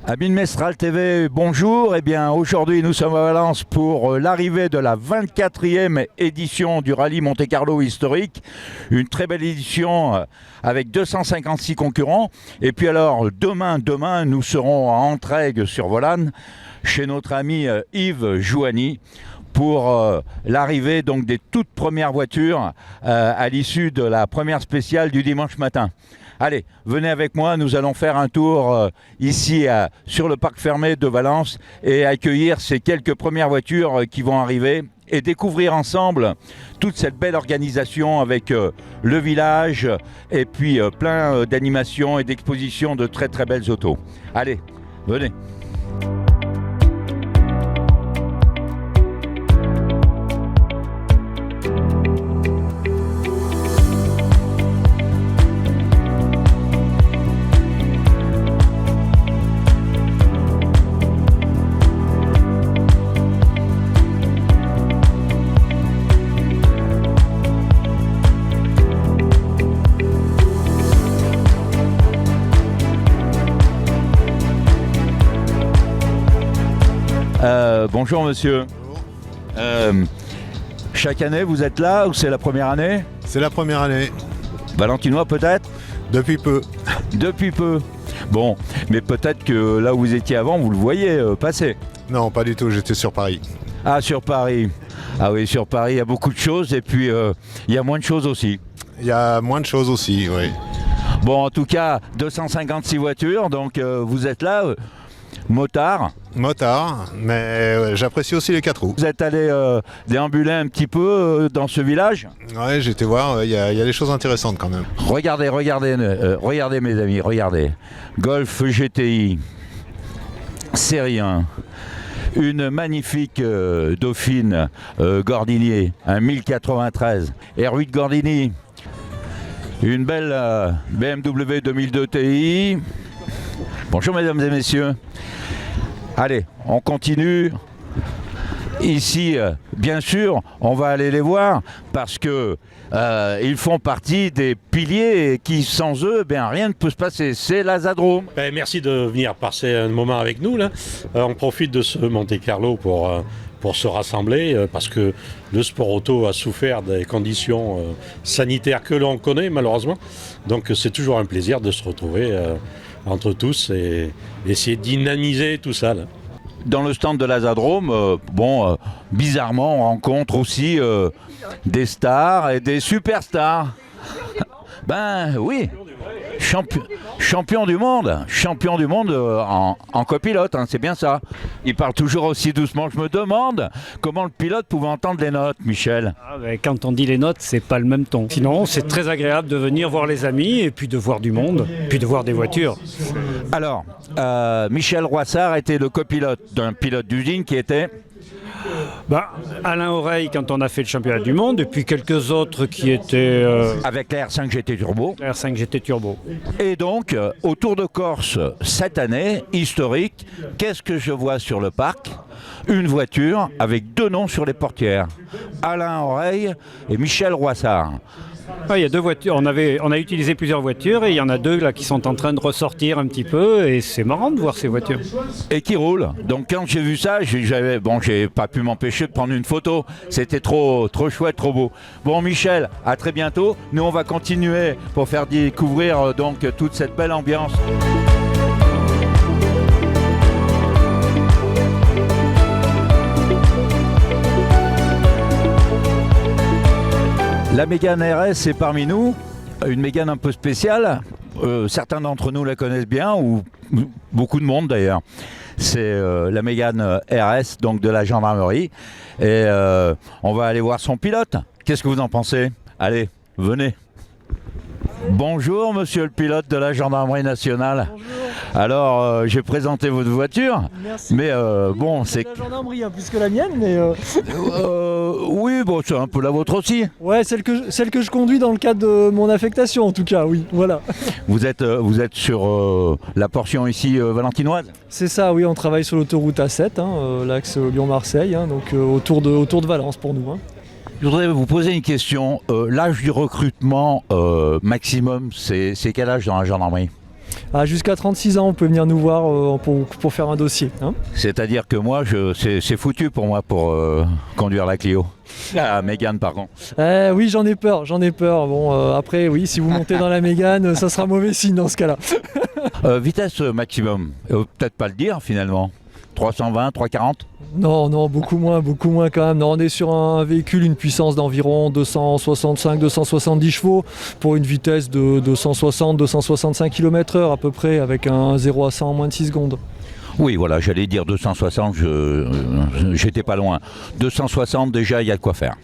Amis de Mestral TV, bonjour. Eh bien, aujourd'hui, nous sommes à Valence pour l'arrivée de la 24e édition du Rallye Monte-Carlo historique. Une très belle édition avec 256 concurrents. Et puis alors, demain, nous serons à Entraigues sur Volane chez notre ami Yves Jouani pour l'arrivée donc des toutes premières voitures à l'issue de la première spéciale du dimanche matin. Allez, venez avec moi, nous allons faire un tour ici sur le parc fermé de Valence et accueillir ces quelques premières voitures qui vont arriver et découvrir ensemble toute cette belle organisation avec le village et puis plein d'animations et d'expositions de très très belles autos. Allez, venez. Bonjour monsieur. Chaque année vous êtes là ou c'est la première année? C'est la première année. Valentinois peut-être? Depuis peu. Depuis peu. Bon, mais peut-être que là où vous étiez avant, vous le voyez passer. Non, pas du tout, j'étais sur Paris. Ah, sur Paris. Ah oui, sur Paris, il y a beaucoup de choses et puis il y a moins de choses aussi. Il y a moins de choses aussi, oui. Bon, en tout cas, 256 voitures, donc vous êtes là, motard. Motard, mais j'apprécie aussi les 4 roues. Vous êtes allé déambuler un petit peu dans ce village? Ouais, j'ai été voir, il y a des choses intéressantes quand même. Regardez mes amis, regardez. Golf GTI, série 1. Une magnifique Dauphine Gordini, un 1093. R8 Gordini. Une belle BMW 2002 Ti. Bonjour mesdames et messieurs. Allez, on continue. Ici, bien sûr, on va aller les voir parce que ils font partie des piliers qui, sans eux, rien ne peut se passer. C'est l'Azadrome. Merci de venir passer un moment avec nous, là. On profite de ce Monte-Carlo pour se rassembler parce que le sport auto a souffert des conditions sanitaires que l'on connaît malheureusement. Donc c'est toujours un plaisir de se retrouver entre tous et essayer de dynamiser tout ça, là. Dans le stand de l'Azadrome, bizarrement, on rencontre aussi des stars et des superstars. Ben oui, champion du monde en copilote, hein, c'est bien ça. Il parle toujours aussi doucement. Je me demande comment le pilote pouvait entendre les notes, Michel. Quand on dit les notes, c'est pas le même ton. Sinon, c'est très agréable de venir voir les amis et puis de voir du monde, puis de voir des voitures. Alors, Michel Roissard était le copilote d'un pilote d'usine qui était... Alain Oreille quand on a fait le championnat du monde et puis quelques autres qui étaient... Avec la R5 GT Turbo. La R5 GT Turbo. Et donc, au Tour de Corse, cette année, historique, qu'est-ce que je vois sur le parc? Une voiture avec 2 noms sur les portières. Alain Oreille et Michel Roissard. Il y a 2 voitures, on a utilisé plusieurs voitures et il y en a 2 là qui sont en train de ressortir un petit peu et c'est marrant de voir ces voitures. Et qui roulent. Donc quand j'ai vu ça, j'ai pas pu m'empêcher de prendre une photo. C'était trop chouette, trop beau. Bon Michel, à très bientôt. Nous on va continuer pour faire découvrir donc toute cette belle ambiance. La Mégane RS est parmi nous, une Mégane un peu spéciale. Certains d'entre nous la connaissent bien, ou beaucoup de monde d'ailleurs. C'est la Mégane RS, donc de la gendarmerie. Et on va aller voir son pilote. Qu'est-ce que vous en pensez? Allez, venez. Bonjour monsieur le pilote de la gendarmerie nationale. Bonjour. Alors j'ai présenté votre voiture. Merci. Mais bon, c'est... La gendarmerie, hein, plus que la mienne, mais... oui, bon, c'est un peu la vôtre aussi. Ouais, celle que je conduis dans le cadre de mon affectation, en tout cas, oui, voilà. Vous êtes sur la portion ici valentinoise? C'est ça, oui, on travaille sur l'autoroute A7, hein, l'axe Lyon-Marseille, hein, donc autour de Valence pour nous. Hein. Je voudrais vous poser une question. L'âge du recrutement maximum, c'est quel âge dans la gendarmerie? Ah, jusqu'à 36 ans, on peut venir nous voir pour faire un dossier. Hein. C'est-à-dire que moi, c'est foutu pour moi pour conduire la Clio. Ah, Mégane, par contre. Oui, j'en ai peur. Bon, après, oui, si vous montez dans la Mégane, ça sera mauvais signe dans ce cas-là. Vitesse maximum, peut-être pas le dire finalement. 320, 340 ? Non, beaucoup moins quand même. Non, on est sur un véhicule, une puissance d'environ 265-270 chevaux pour une vitesse de 260-265 km/h à peu près, avec un 0 à 100 en moins de 6 secondes. Oui, voilà, j'allais dire 260, j'étais pas loin. 260, déjà, il y a de quoi faire.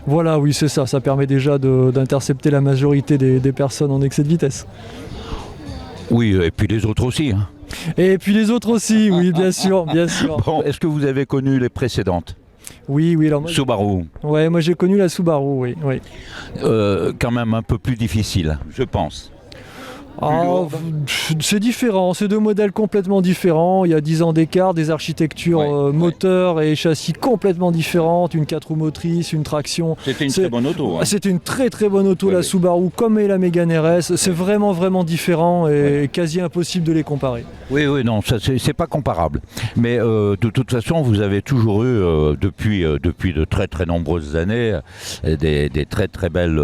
Voilà, oui, c'est ça. Ça permet déjà d'intercepter la majorité des personnes en excès de vitesse. Oui, et puis les autres aussi. Hein. Et puis les autres aussi, oui, bien sûr. Bon, est-ce que vous avez connu les précédentes ? Oui, alors moi, Subaru. Ouais, moi j'ai connu la Subaru, oui. Quand même un peu plus difficile, je pense. C'est différent, c'est deux modèles complètement différents. Il y a 10 ans d'écart, des architectures moteurs et châssis complètement différentes, une 4 roues motrices, une traction. C'était une très bonne auto. Hein. C'était une très bonne auto, la Subaru, comme est la Mégane RS. C'est vraiment différent et quasi impossible de les comparer. Oui, non, ça c'est pas comparable. Mais de toute façon, vous avez toujours eu, depuis de très nombreuses années, des très belles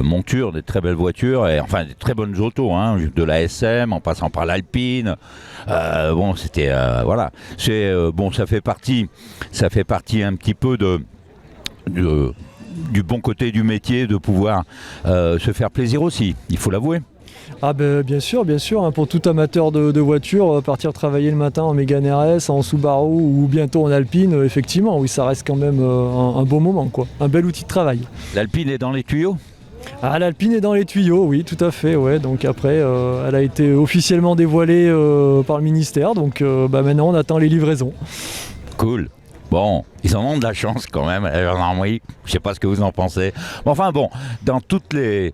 montures, des très belles voitures, et enfin des très bonnes autos, hein, de la SM en passant par l'Alpine. Bon, c'était voilà. C'est bon, ça fait partie un petit peu du bon côté du métier, de pouvoir se faire plaisir aussi. Il faut l'avouer. Ah ben bien sûr, hein, pour tout amateur de voiture, partir travailler le matin en Mégane RS, en Subaru ou bientôt en Alpine, effectivement, oui, ça reste quand même un beau moment, quoi. Un bel outil de travail. L'Alpine est dans les tuyaux ? Ah, l'Alpine est dans les tuyaux, oui, tout à fait, ouais. Donc après, elle a été officiellement dévoilée par le ministère, donc maintenant on attend les livraisons. Cool. Bon, ils en ont de la chance quand même, oui, je sais pas ce que vous en pensez. Enfin bon, dans tous les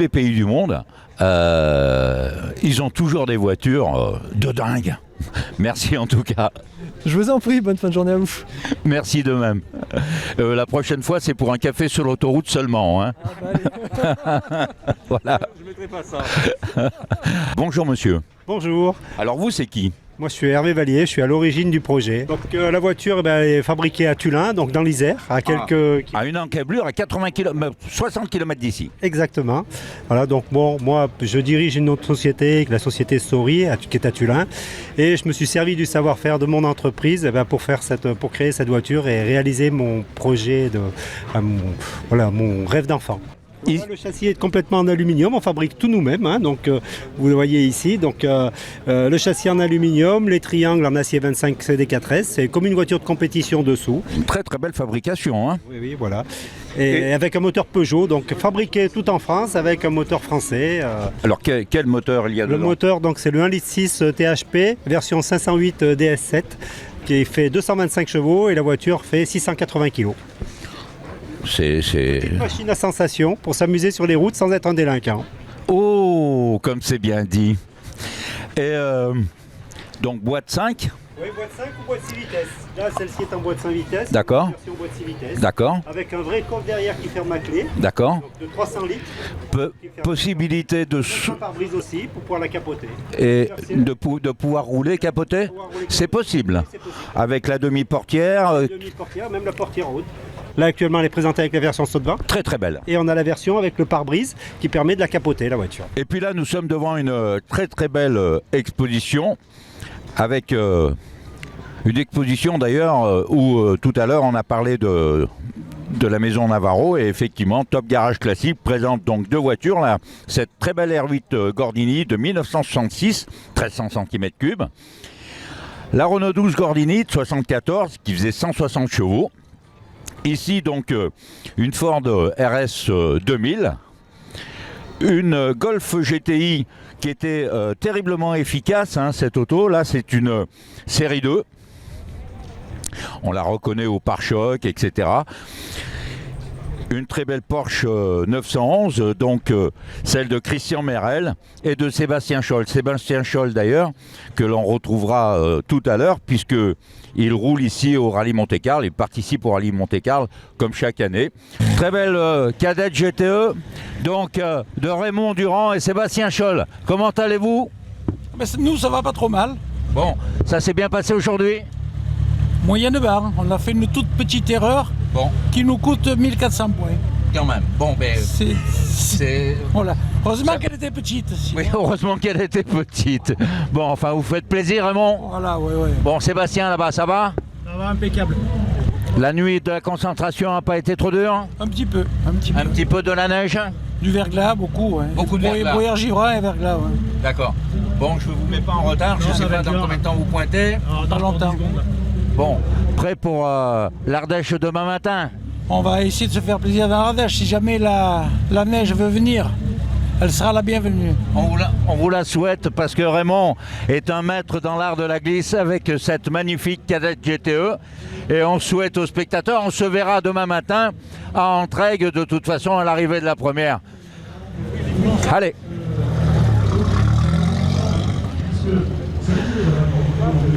pays du monde, ils ont toujours des voitures de dingue. Merci en tout cas. Je vous en prie, bonne fin de journée à vous. Merci de même. La prochaine fois, c'est pour un café sur l'autoroute seulement. Hein. Voilà. Je ne mettrai pas ça. Bonjour monsieur. Bonjour. Alors vous, c'est qui ? Moi, je suis Hervé Vallier, je suis à l'origine du projet. Donc, la voiture est fabriquée à Tullin, donc dans l'Isère, à quelques... À une encablure à 60 km d'ici. Exactement. Voilà, donc bon, moi, je dirige une autre société, la société Story, qui est à Tullin. Et je me suis servi du savoir-faire de mon entreprise pour créer cette voiture et réaliser mon projet, mon rêve d'enfant. Voilà, le châssis est complètement en aluminium, on fabrique tout nous-mêmes, hein, donc vous le voyez ici, donc le châssis en aluminium, les triangles en acier 25 CD4S, c'est comme une voiture de compétition dessous. Une très belle fabrication. Hein. Oui, voilà. Et avec un moteur Peugeot, donc fabriqué tout en France avec un moteur français. Alors quel moteur il y a dedans ? Le moteur, donc c'est le 1,6 litre THP, version 508 DS7, qui fait 225 chevaux et la voiture fait 680 kg. C'est une machine à sensation pour s'amuser sur les routes sans être un délinquant. Oh, comme c'est bien dit. Et donc boîte 5 ? Oui, boîte 5 ou boîte 6 vitesses. Là, celle-ci est en boîte 5 vitesses. D'accord. Version boîte 6 vitesses. D'accord. Avec un vrai coffre derrière qui ferme la clé. D'accord. Donc de 300 litres. Possibilité de... Un pare-brise aussi pour pouvoir la capoter. Et de pouvoir rouler, capoter ? C'est possible. Avec la demi-portière. La demi-portière, même la portière haute. Là, actuellement, elle est présentée avec la version saut de vent. Très belle. Et on a la version avec le pare-brise qui permet de la capoter, la voiture. Et puis là, nous sommes devant une très belle exposition avec une exposition d'ailleurs où tout à l'heure on a parlé de la maison Navarro et effectivement Top Garage Classique présente donc deux voitures là, cette très belle R8 Gordini de 1966, 1300 cm3, la Renault 12 Gordini de 74 qui faisait 160 chevaux. Ici donc une Ford RS 2000, une Golf GTI qui était terriblement efficace, hein, cette auto, là c'est une série 2, on la reconnaît au pare-choc, etc. Une très belle Porsche 911, donc celle de Christian Merel et de Sébastien Scholl. Sébastien Scholl d'ailleurs, que l'on retrouvera tout à l'heure, puisqu'il roule ici au Rallye Monte-Carlo, il participe au Rallye Monte-Carlo comme chaque année. Très belle cadette GTE, donc de Raymond Durand et Sébastien Scholl. Comment allez-vous ? Mais nous, ça va pas trop mal. Bon, ça s'est bien passé aujourd'hui? Moyenne barre, on a fait une toute petite erreur Bon, qui nous coûte 1400 points. quand même. Bon, ben, c'est... Voilà. Heureusement Ça- qu'elle était petite. Oui, heureusement qu'elle était petite. Bon, enfin, vous faites plaisir, Raymond. Voilà, ouais. Bon, Sébastien, là-bas, ça va? Ça va impeccable. La nuit de la concentration n'a pas été trop dure? Un petit peu. Un petit peu de la neige? Du verglas, beaucoup. Ouais. Beaucoup de verglas. Brouillard Givrin et verglas, ouais. D'accord. Bon, je ne vous mets pas en retard, je ne sais pas dans combien de temps vous pointez. Pas longtemps. Bon, prêt pour l'Ardèche demain matin? On va essayer de se faire plaisir dans l'Ardèche. Si jamais la neige veut venir, elle sera la bienvenue. On vous la souhaite parce que Raymond est un maître dans l'art de la glisse avec cette magnifique cadette GTE. Et on souhaite aux spectateurs, on se verra demain matin à Entraigues de toute façon à l'arrivée de la première. Allez.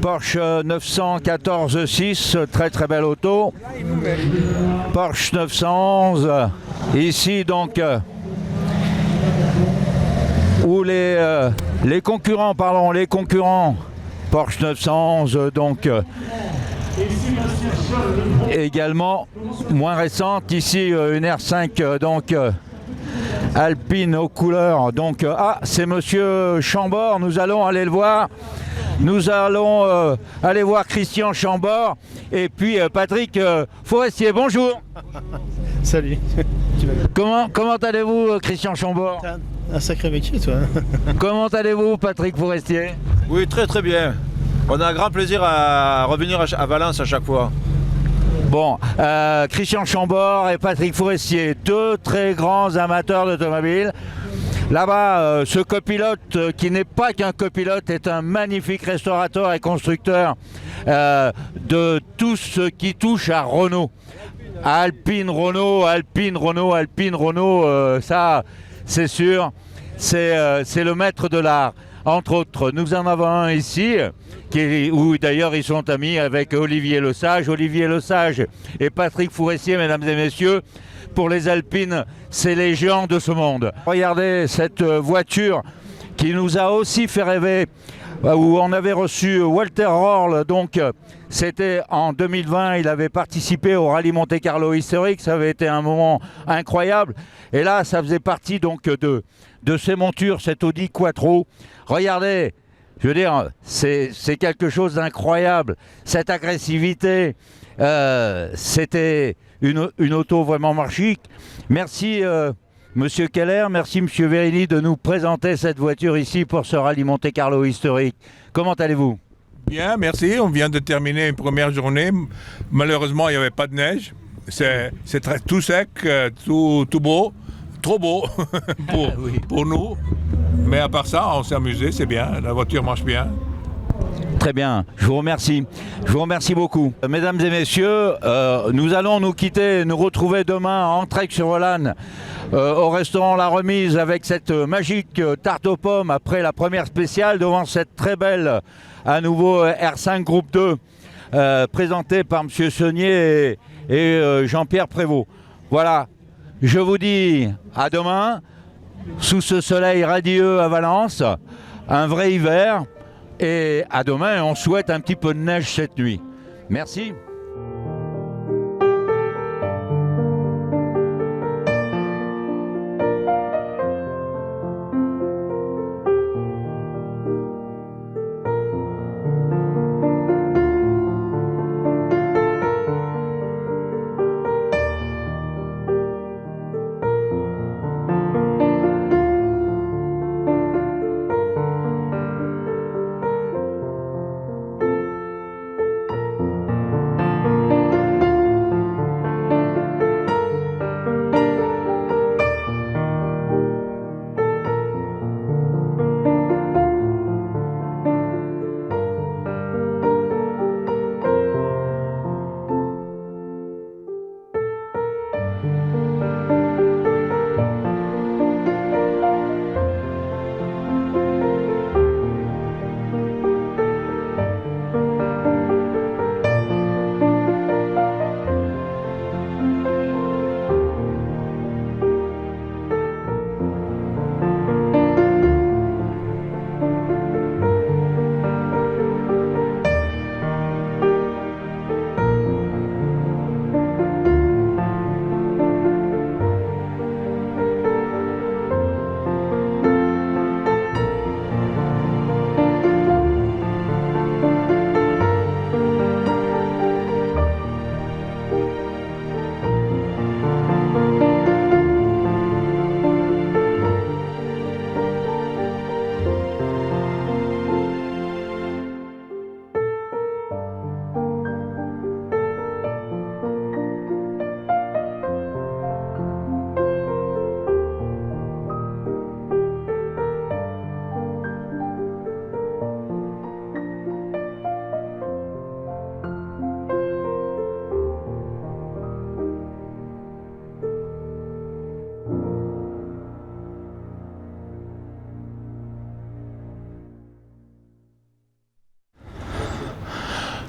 Porsche 914-6, très très belle auto. Porsche 911, ici donc où les concurrents, Porsche 911 donc également moins récente, ici une R5 donc Alpine aux couleurs, donc c'est monsieur Chambord, nous allons aller le voir. Nous allons aller voir Christian Chambord et puis Patrick Forestier. Bonjour. Salut. Comment allez-vous, Christian Chambord? Un sacré métier, toi. Comment allez-vous, Patrick Forestier? Oui, très très bien. On a un grand plaisir à revenir à Valence à chaque fois. Bon, Christian Chambord et Patrick Forestier, deux très grands amateurs d'automobile. Là-bas, ce copilote, qui n'est pas qu'un copilote, est un magnifique restaurateur et constructeur de tout ce qui touche à Renault. Alpine Renault, ça, c'est sûr, c'est le maître de l'art. Entre autres, nous en avons un ici, où d'ailleurs ils sont amis avec Olivier Lesage. Olivier Lesage et Patrick Forestier, mesdames et messieurs. Pour les Alpines, c'est les géants de ce monde. Regardez cette voiture qui nous a aussi fait rêver, où on avait reçu Walter Röhrl, donc c'était en 2020, il avait participé au Rallye Monte-Carlo historique, ça avait été un moment incroyable. Et là, ça faisait partie donc de ces montures, cette Audi Quattro. Regardez, je veux dire, c'est quelque chose d'incroyable. Cette agressivité, c'était une auto vraiment magique. Merci Monsieur Keller, merci Monsieur Verini de nous présenter cette voiture ici pour ce Rallye Monte-Carlo historique. Comment allez-vous? Bien, merci. On vient de terminer une première journée. Malheureusement, il n'y avait pas de neige. C'est tout sec, tout beau, trop beau pour nous. Mais à part ça, on s'est amusé, c'est bien. La voiture marche bien. Très bien, je vous remercie. Je vous remercie beaucoup. Mesdames et messieurs, nous allons nous quitter, nous retrouver demain à Entraigues-sur-Volane au restaurant La Remise avec cette magique tarte aux pommes après la première spéciale devant cette très belle à nouveau R5 Groupe 2 présentée par M. Saunier et Jean-Pierre Prévost. Voilà, je vous dis à demain sous ce soleil radieux à Valence, un vrai hiver. Et à demain, on souhaite un petit peu de neige cette nuit. Merci.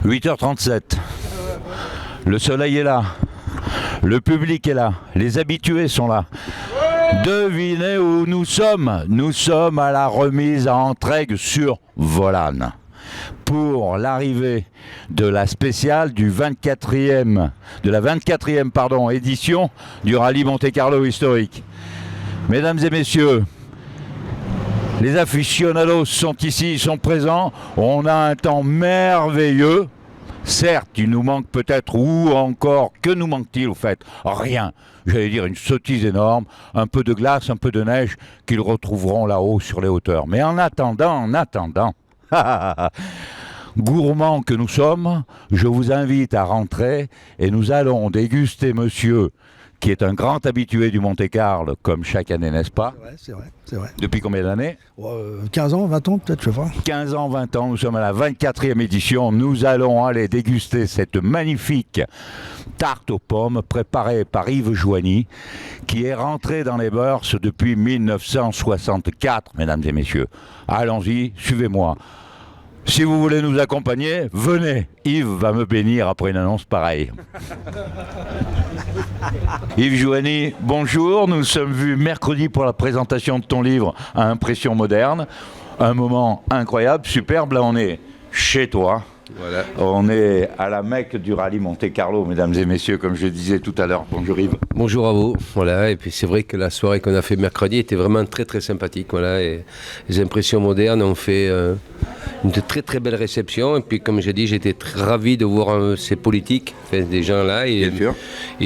8h37. Le soleil est là. Le public est là. Les habitués sont là. Devinez où nous sommes. Nous sommes à la remise à Entraigues sur Volane. Pour l'arrivée de la spéciale de la 24e édition du rallye Monte-Carlo historique. Mesdames et messieurs, les aficionados sont ici, ils sont présents. On a un temps merveilleux. Certes, il nous manque peut-être, ou encore, que nous manque-t-il au fait? Rien. J'allais dire une sottise énorme, un peu de glace, un peu de neige, qu'ils retrouveront là-haut sur les hauteurs. Mais en attendant, gourmands que nous sommes, je vous invite à rentrer et nous allons déguster monsieur, qui est un grand habitué du Monte-Carlo, comme chaque année, n'est-ce pas? C'est vrai. Depuis combien d'années? 15 ans, 20 ans peut-être, je sais pas. 15 ans, 20 ans, nous sommes à la 24e édition. Nous allons aller déguster cette magnifique tarte aux pommes préparée par Yves Joigny, qui est rentré dans les Bourses depuis 1964, mesdames et messieurs. Allons-y, suivez-moi. Si vous voulez nous accompagner, venez. Yves va me bénir après une annonce pareille. Yves Joigny, bonjour. Nous sommes vus mercredi pour la présentation de ton livre à Impression moderne. Un moment incroyable, superbe. Là, on est chez toi. Voilà. On est à la Mecque du rallye Monte-Carlo, mesdames et messieurs, comme je disais tout à l'heure. Bonjour Yves. Bonjour à vous. Voilà. Et puis c'est vrai que la soirée qu'on a fait mercredi était vraiment très très sympathique. Voilà. Et les Impressions modernes ont fait une très très belle réception. Et puis comme j'ai dit, j'étais très ravi de voir ces politiques, des gens là, et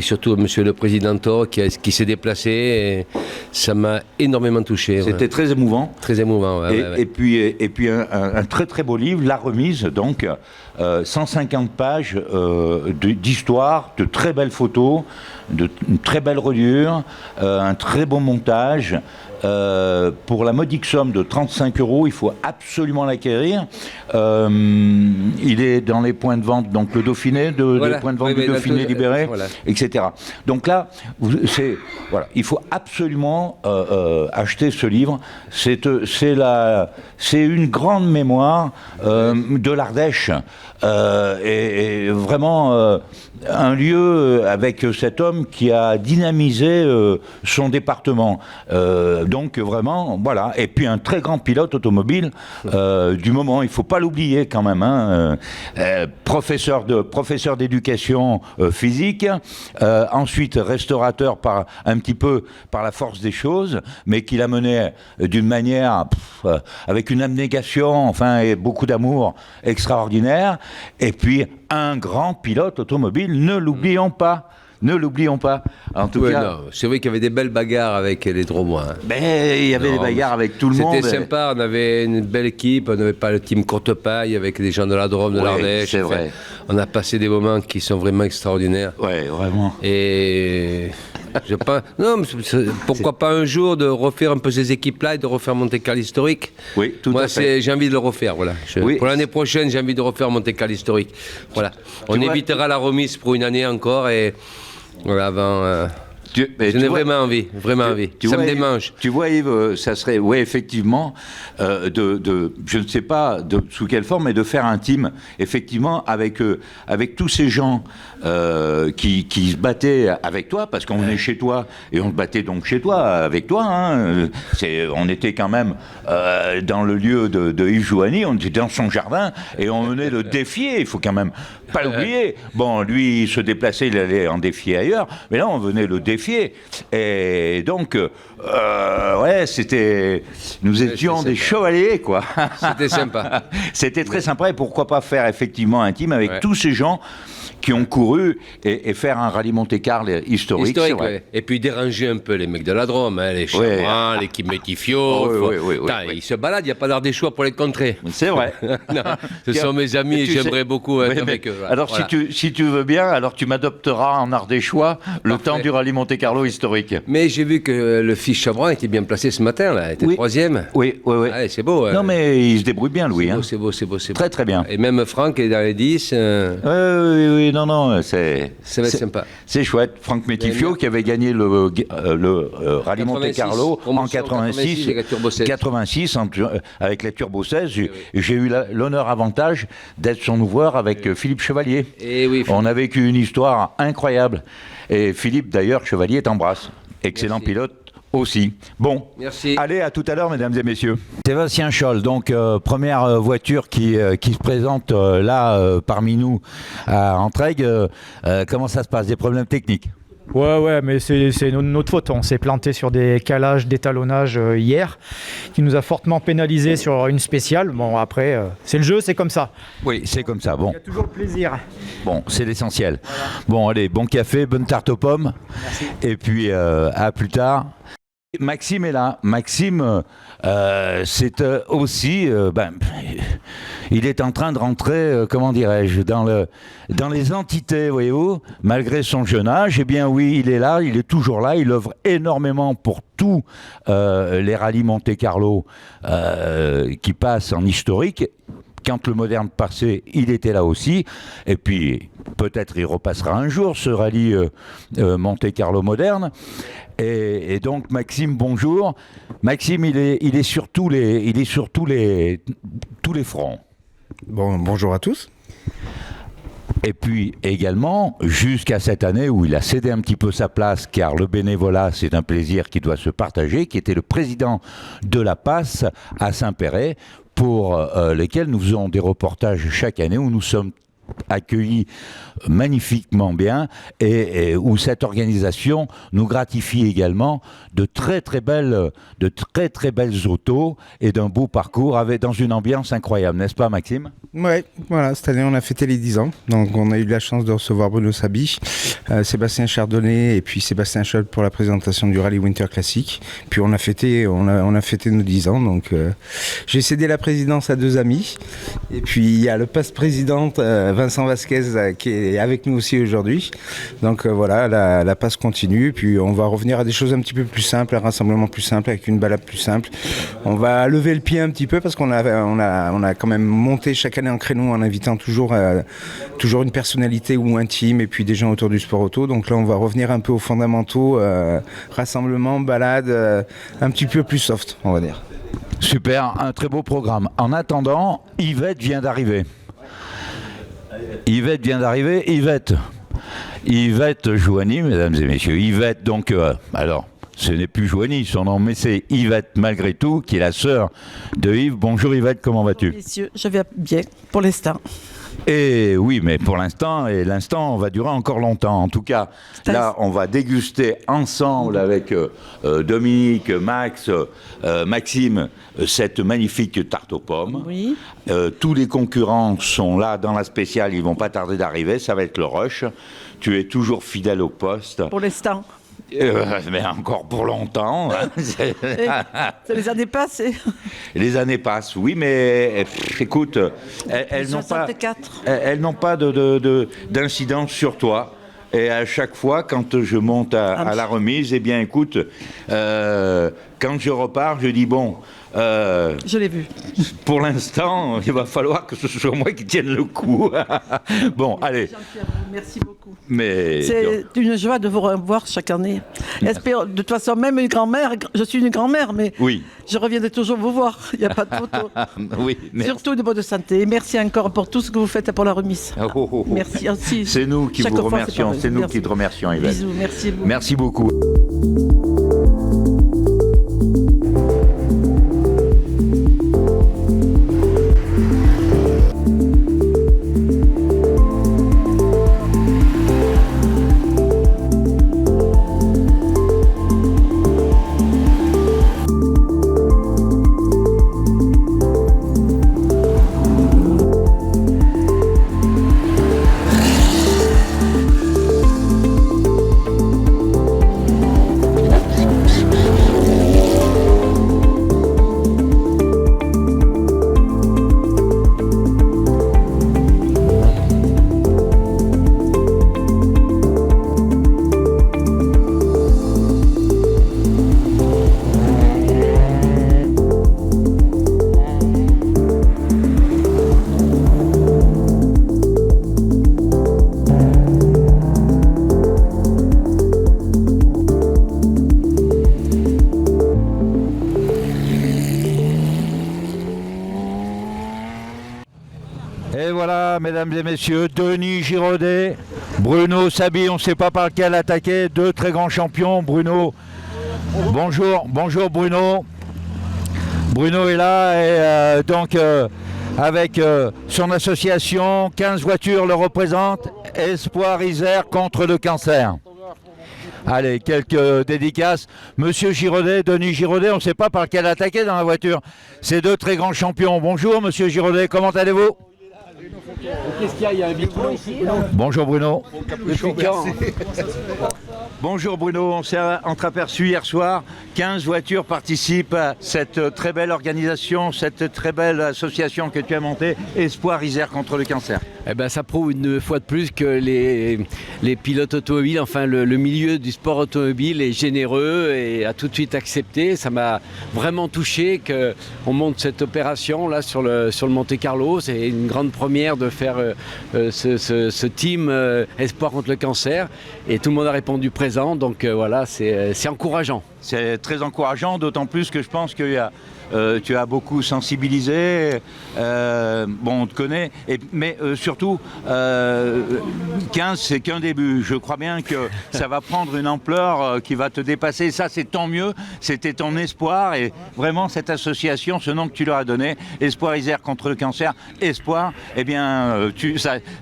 surtout Monsieur le Président Thor qui s'est déplacé. Et ça m'a énormément touché. C'était très émouvant. Très émouvant. Ouais, et puis un très très beau livre, La Remise, donc 150 pages d'histoire, de très belles photos, de très belles reliures, un très beau montage. Pour la modique somme de 35 €, il faut absolument l'acquérir. Il est dans les points de vente, donc le Dauphiné, les points de vente du Dauphiné libéré, etc. Donc là, il faut absolument acheter ce livre. C'est une grande mémoire de l'Ardèche. Et vraiment un lieu avec cet homme qui a dynamisé son département. Donc vraiment, voilà. Et puis un très grand pilote automobile du moment, il ne faut pas l'oublier quand même. Hein, professeur d'éducation physique, ensuite restaurateur un petit peu par la force des choses, mais qui l'a mené d'une manière, avec une abnégation, enfin, et beaucoup d'amour extraordinaire. Et puis un grand pilote automobile, ne l'oublions pas. Ne l'oublions pas. En tout cas, c'est vrai qu'il y avait des belles bagarres avec les Dromois. Ben, il y avait des bagarres avec tout le monde. C'était sympa, on avait une belle équipe, on n'avait pas le team Courtepaille avec des gens de la Drôme, de l'Ardèche. C'est vrai. On a passé des moments qui sont vraiment extraordinaires. Oui, vraiment. Et je pense, non, pourquoi pas un jour de refaire un peu ces équipes-là et de refaire Monte-Carlo historique. Oui, tout à fait. J'ai envie de le refaire, voilà. Pour l'année prochaine, j'ai envie de refaire Monte-Carlo historique. Voilà. On évitera la remise pour une année encore et voilà, avant. J'en ai vraiment envie. Ça me démange. Tu vois, Yves, ça serait, oui, effectivement, je ne sais pas sous quelle forme, mais de faire un team, effectivement, avec tous ces gens qui se battaient avec toi, parce qu'on venait chez toi, et on se battait donc chez toi, avec toi. Hein, on était quand même dans le lieu de Yves Joigny, on était dans son jardin, et on venait le défier, il faut quand même pas l'oublier. Bon, lui, il se déplaçait, il allait en défier ailleurs, mais là, on venait le défier. Et donc, nous étions des chevaliers, quoi. C'était sympa. C'était très sympa, et pourquoi pas faire effectivement un team avec tous ces gens qui ont couru et faire un rallye Monte-Carlo historique. Ouais. Et puis déranger un peu les mecs de la Drôme, hein, les Chamois, l'équipe Métifio. Ils se baladent, il n'y a pas d'Ardéchois pour les contrer. C'est vrai. Non, ce sont mes amis et j'aimerais beaucoup être avec eux. Alors, si tu veux bien, alors tu m'adopteras en Ardéchois le temps du rallye Monte-Carlo. Monte-Carlo historique. Mais j'ai vu que le fils Chabran était bien placé ce matin, là. Il était troisième. Oui. Ouais, c'est beau. Non, mais il se débrouille bien, Louis. C'est beau. Très, très bien. Et même Franck est dans les 10. Oui, non, c'est... Ça va être sympa. C'est chouette. Franck Métifio qui avait gagné le rallye 86, Monte-Carlo en 86 86 avec la Turbo 16. J'ai eu l'honneur-avantage d'être son ouvreur avec Philippe Chevalier. Et oui, on a vécu une histoire incroyable. Et Philippe, d'ailleurs, Chevalier t'embrasse. Excellent pilote aussi. Bon, merci. Allez, à tout à l'heure, mesdames et messieurs. Sébastien Scholl, donc première voiture qui se présente là parmi nous à Entraigues. Comment ça se passe? Des problèmes techniques? Ouais, mais c'est notre faute. On s'est planté sur des calages d'étalonnage hier, qui nous a fortement pénalisé sur une spéciale. Bon, après, c'est le jeu, c'est comme ça. Oui, c'est comme ça. Bon. Il y a toujours le plaisir. Bon, c'est l'essentiel. Voilà. Bon, allez, bon café, bonne tarte aux pommes. Merci. Et puis, à plus tard. Maxime est là. Maxime, c'est aussi... il est en train de rentrer, comment dirais-je, dans les entités, voyez-vous, malgré son jeune âge. Eh bien oui, il est là, il est toujours là, il œuvre énormément pour tous les rallyes Monte-Carlo qui passent en historique. Quand le moderne passait, il était là aussi. Et puis, peut-être il repassera un jour, ce rallye Monte-Carlo moderne. Et donc, Maxime, bonjour. Maxime, il est sur tous les fronts. Bonjour à tous. Et puis également, jusqu'à cette année où il a cédé un petit peu sa place, car le bénévolat, c'est un plaisir qui doit se partager, qui était le président de la PAS à Saint-Péret, pour lesquels nous faisons des reportages chaque année où nous sommes accueillis magnifiquement bien et où cette organisation nous gratifie également de très très belles autos et d'un beau parcours dans une ambiance incroyable, n'est-ce pas Maxime? Ouais, voilà, cette année on a fêté les 10 ans, donc on a eu la chance de recevoir Bruno Sabi, Sébastien Chardonnay et puis Sébastien Scholl pour la présentation du Rallye Winter Classic. Puis on a fêté nos 10 ans, donc j'ai cédé la présidence à 2 amis et puis il y a le passe-présidente Vincent Vasquez qui est avec nous aussi aujourd'hui. Donc voilà, la passe continue, puis on va revenir à des choses un petit peu plus simples, un rassemblement plus simple avec une balade plus simple. On va lever le pied un petit peu parce qu'on a quand même monté chaque année en créneau en invitant toujours une personnalité ou un team et puis des gens autour du sport auto. Donc là on va revenir un peu aux fondamentaux, rassemblement, balade, un petit peu plus soft, on va dire. Super, un très beau programme. En attendant, Yvette vient d'arriver. Yvette Joigny, mesdames et messieurs. Yvette, donc, alors, ce n'est plus Joigny son nom, mais c'est Yvette malgré tout, qui est la sœur de Yves. Bonjour Yvette, comment vas-tu? Messieurs, je vais bien pour l'instant. Et oui, mais pour l'instant, et l'instant va durer encore longtemps. En tout cas, là, on va déguster ensemble avec Dominique, Max, Maxime, cette magnifique tarte aux pommes. Oui. Tous les concurrents sont là dans la spéciale, ils vont pas tarder d'arriver, ça va être le rush. Tu es toujours fidèle au poste. Pour l'instant. Mais encore pour longtemps. Les années passées. Les années passent, oui, mais écoute, elles n'ont pas d'incidence sur toi. Et à chaque fois, quand je monte à la remise, eh bien, écoute, quand je repars, je dis bon. Je l'ai vu. Pour l'instant, il va falloir que ce soit moi qui tienne le coup. Bon, allez. Merci beaucoup. C'est une joie de vous revoir chaque année. De toute façon, même une grand-mère, je suis une grand-mère, mais oui. Je reviendrai toujours vous voir. Il n'y a pas de photo. Oui, surtout de bonne santé. Et merci encore pour tout ce que vous faites pour la remise. Merci aussi. C'est nous qui vous remercions. C'est nous qui te remercions, Yvette. Bisous, merci beaucoup. Merci beaucoup. voilà, mesdames et messieurs, Denis Giraudet, Bruno Sabi, on ne sait pas par lequel attaquer, 2 très grands champions. Bruno, bonjour Bruno. Bruno est là et avec son association, 15 voitures le représentent, Espoir Isère contre le cancer. Allez, quelques dédicaces. Monsieur Giraudet, Denis Giraudet, on ne sait pas par lequel attaquer dans la voiture. Ces 2 très grands champions. Bonjour Monsieur Giraudet, comment allez-vous? Qu'est-ce qu'il y a? Il y a un micro ici? Bonjour Bruno. Depuis quand? Bonjour Bruno, on s'est entreaperçu hier soir, 15 voitures participent à cette très belle organisation, cette très belle association que tu as montée, Espoir Isère contre le cancer. Eh ben, ça prouve une fois de plus que les pilotes automobiles, enfin le milieu du sport automobile est généreux et a tout de suite accepté. Ça m'a vraiment touché qu'on monte cette opération là sur le Monte-Carlo. C'est une grande première de faire ce team Espoir contre le cancer et tout le monde a répondu présent. Donc voilà, c'est encourageant. C'est très encourageant, d'autant plus que je pense que tu as beaucoup sensibilisé, bon on te connaît, mais surtout 15 c'est qu'un début. Je crois bien que ça va prendre une ampleur qui va te dépasser. Ça c'est tant mieux, c'était ton espoir et vraiment cette association, ce nom que tu leur as donné, Espoir Isère contre le cancer, Espoir, eh bien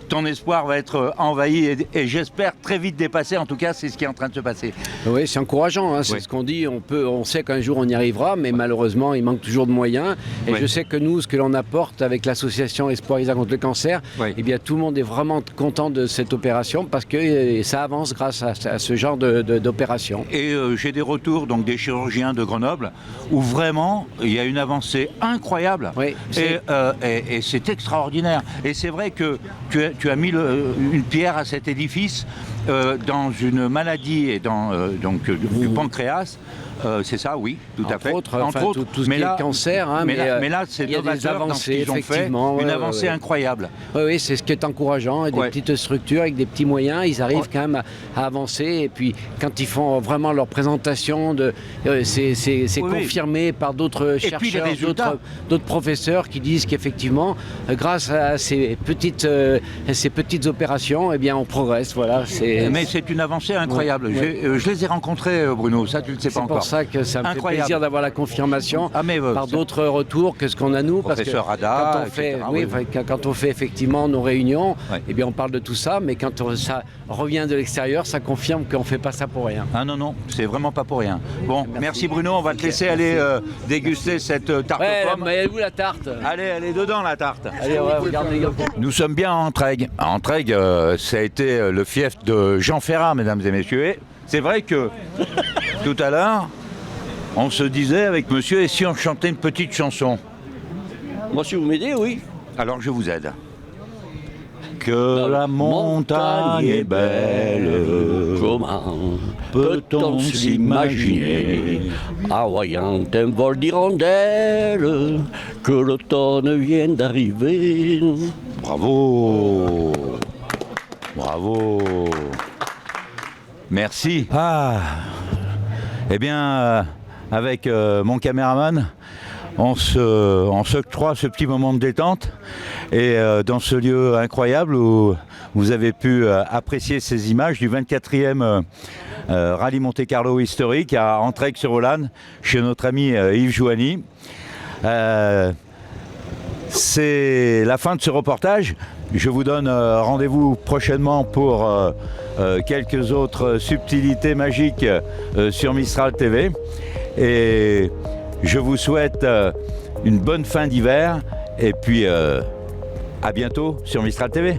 ton espoir va être envahi et j'espère très vite dépassé, en tout cas c'est ce qui est en train de se passer. Oui, c'est encourageant, hein, c'est ce qu'on dit, on sait qu'un jour on y arrivera, mais malheureusement il manque toujours de moyens. Et je sais que nous, ce que l'on apporte avec l'association Espoir Isère contre le cancer, eh bien tout le monde est vraiment content de cette opération parce que ça avance grâce à ce genre d'opération. Et j'ai des retours donc des chirurgiens de Grenoble où vraiment il y a une avancée incroyable et c'est extraordinaire. Et c'est vrai que tu as mis une pierre à cet édifice dans une maladie et dans du pancréas. C'est ça, oui, tout à fait. Entre autres, tout ce qui est cancer. Hein, mais là, c'est novateur dans ce qu'ils ont fait, une avancée incroyable. Oui, c'est ce qui est encourageant. Et des petites structures avec des petits moyens, ils arrivent quand même à avancer. Et puis, quand ils font vraiment leur présentation, c'est confirmé par d'autres chercheurs, d'autres professeurs qui disent qu'effectivement, grâce à ces petites opérations, eh bien, on progresse. Voilà, mais c'est une avancée incroyable. Je les ai rencontrés, Bruno, ça tu ne le sais pas encore. C'est pour ça que ça me fait plaisir d'avoir la confirmation par d'autres retours que ce qu'on a nous. Parce que quand on fait effectivement nos réunions, eh bien on parle de tout ça, mais quand ça revient de l'extérieur, ça confirme qu'on ne fait pas ça pour rien. Ah non, c'est vraiment pas pour rien. Bon, merci Bruno, on va te laisser aller déguster cette tarte aux pommes. Mais elle est où la tarte? Allez, elle est dedans la tarte. Allez, regardez. Nous sommes bien à Entraigues. À Entraigues, ça a été le fief de Jean Ferrat, mesdames et messieurs. Et c'est vrai que tout à l'heure, on se disait avec monsieur, et si on chantait une petite chanson? Moi, si vous m'aidez, oui. Alors je vous aide. Que la montagne est belle, comment peut-on s'imaginer, en voyant un vol d'hirondelles, que l'automne vient d'arriver. Bravo! Bravo! Merci. Eh bien, avec mon caméraman, on s'octroie ce petit moment de détente et dans ce lieu incroyable où vous avez pu apprécier ces images du 24e Rallye Monte-Carlo historique à Entraigues-sur-Olane chez notre ami Yves Jouani. C'est la fin de ce reportage. Je vous donne rendez-vous prochainement pour quelques autres subtilités magiques sur Mistral TV. Et je vous souhaite une bonne fin d'hiver et puis à bientôt sur Mistral TV.